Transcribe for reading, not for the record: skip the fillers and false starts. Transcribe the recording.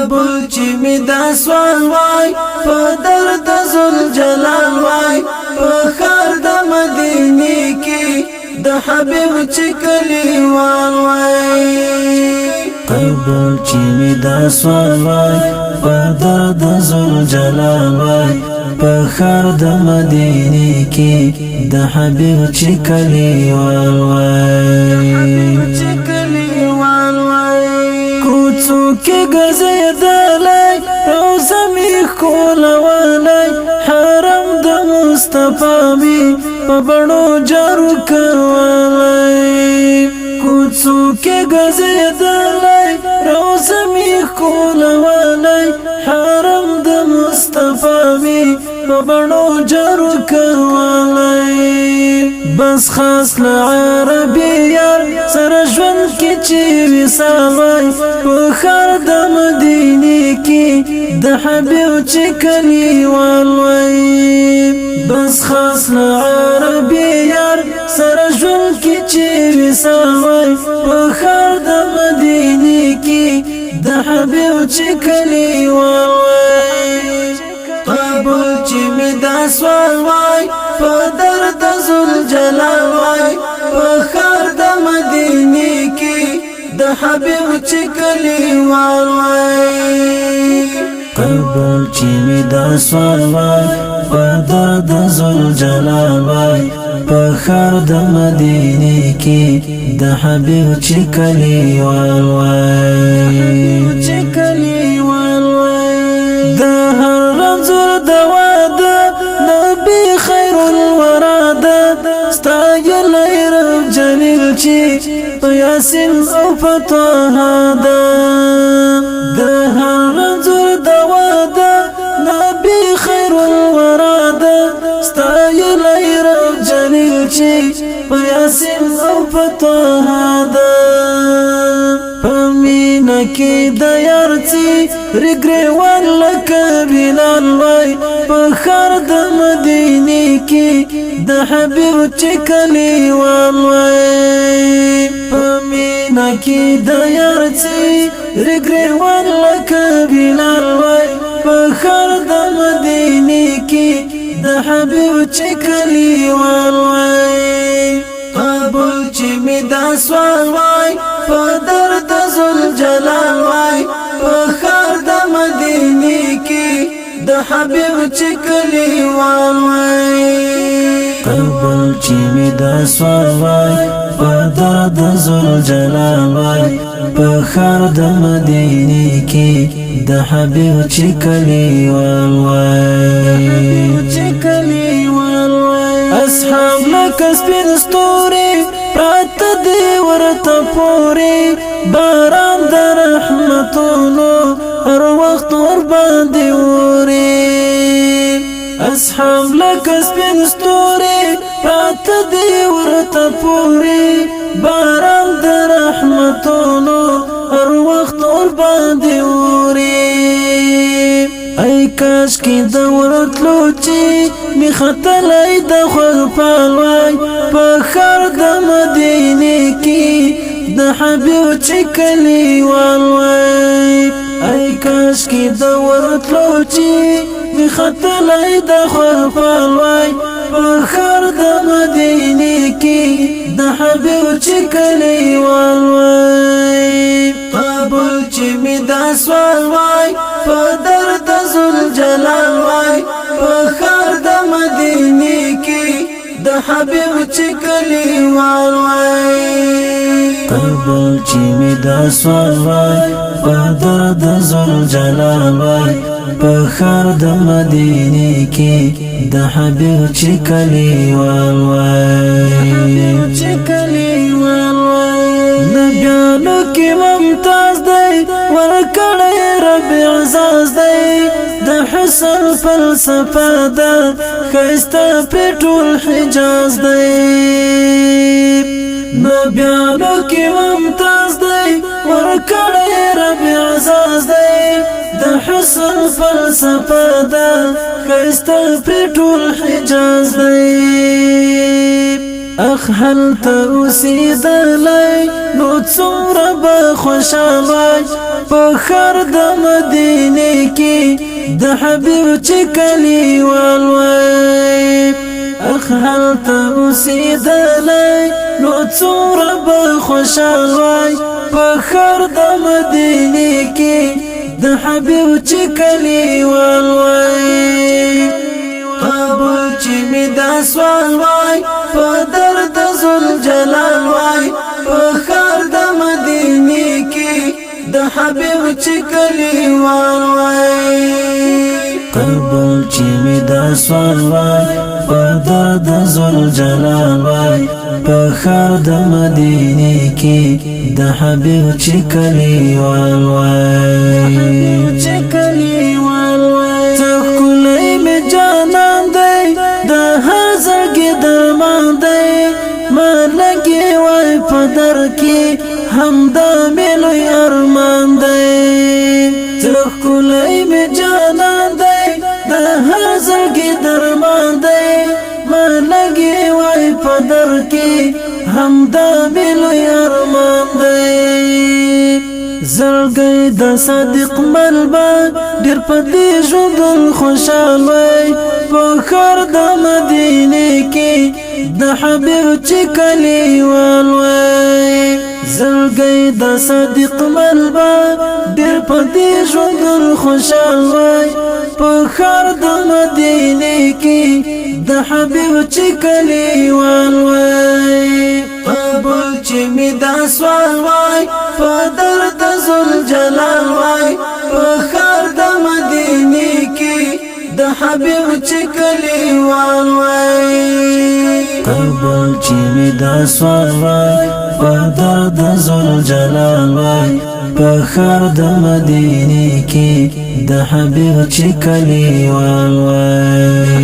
قبول چې می دا سوال وای په درد ذل جلال وای په خار د مدینه کې د حبیب چې کلیوال وای قبول چې می دا سوال وای په درد ذل جلال وای په خار د مدینه کې د حبیب چې کلیوال وای کوڅو کې ګرځېدلی روضه مې ښکلولی حرم د مصطفی مې په بڼو جارو کولی کوڅو کې ګرځېدلی روضه مې ښکلولی حرم د مصطفی مې په بڼو جارو کولی بس خاص له عربي یار سره ژوند کې چې وصال وای په ښار د مدینې کې د حبیب چې کلیوال وای بس خاص له عربي یار سره ژوند کې چې وصال وای په ښار د مدینې کې د حبیب چې کلیوال وای قبول چې می دا سوال وای په درد ذل جلال وای په خار د مدینه کې د حبیب چې کلیوال وای قبول چې می دا سوال وای په درد ذل جلال وای په خار د مدینه کې د حبیب چې کلیوال وای د هر رمزور دوا ده نبی خیر الورا ده ستایلی رب جلیل چې په یاسین او په طه ده د هر رمزور دوا ده نبی خیر الورا ده ستایلی رب جلیل چې په یاسین او په طه ده پمینا کې د یارڅي رګریوان لکه بلال وای په ښار د مدینه کې د حبیب چې کلیوال وای پمینا کې د یارڅي رګریوان لکه بلال وای په ښار د مدینه کې د حبیب چې کلیوال وای قبول چې می دا سوال وای په درد ذل جلال وای په خار د مدینه کې د حبیب چې کلیوال وای قبول چې می دا سوال وای په درد ذل جلال وای په خار د مدینه کې د حبیب چې کلیوال وای اصحاب لکه سپین ستوري پراته دی ورته پوري باران د رحمتونو هر وخت ور باندې اوري اصحاب لکه سپین ستوري پراته دی ورته پوري باران د رحمتونو هر وخت ور باندې اوري ای کاش کې د ورتلو چې می خطلای د خور پالوای په ښار د مدینه کې د حبیب چې کلیوال وای ای کاش کې د ورتلو چې می خطلای د خور پالوای په ښار د مدینه کې د حبیب چې کلیوال وای قبول چې می دا سوال وای په درد ذل جلال وای په خار د مدینه کې د حبیب چې کلیوال وای قبول چې می دا سوال وای په درد ذل جلال وای په خار د مدینه کې د حبیب چې کلیوال وای نبیانو کې ممتاز دی ورکړی رب عزاز دی د حسن فلسفه ده ښایسته پرې ټول حجاز دی نبیانو کې ممتاز دی ورکړی رب عزاز دی د حسن فلسفه ده ښایسته پرې ټول حجاز دی اخ هلته اوسېدلی نو څومره به خوشاله په ښار د مدینې کې د حبیب چې کلیوال وای اخ هلته اوسېدلی نو څومره به خوشاله په ښار د مدینې کې د حبیب چې کلیوال وای قبول چې می دا سوال وای په درد ذوالجلال وای په ښار د مدینې کې د حبیب چې کلیوال وای قبول چې می دا سوال وای په درد ذوالجلال وای په ښار د مدینې کې د حبیب چې کلیوال وای ته ښکلی مې جانان دی د هر زړګي درمان دی ما لګي وای په در کې همدا مې لوی ارمان دی ته ښکلی مې جانان دی د هر زړګي درمان دی ما لګي وای په در کې همدا مې لوی ارمان دی زړګی د صادق ملبا ډېر په دې ژوند خوشحال وای په ښار د مدینې کې د حبیب چې کلیوال وای زړګی د صادق ملبا ډېر په دې ژوند خوشحال وای په ښار د مدینې کې د حبیب چې کلیوال وای قبول چې می دا سوال وای په درد ذوالجلال وای په ښار د مدینې کې د حبیب چې کلیوال وای قبول چې می دا سوال وای په درد ذوالجلال وای په ښار د مدینې کې د حبیب چې کلیوال وای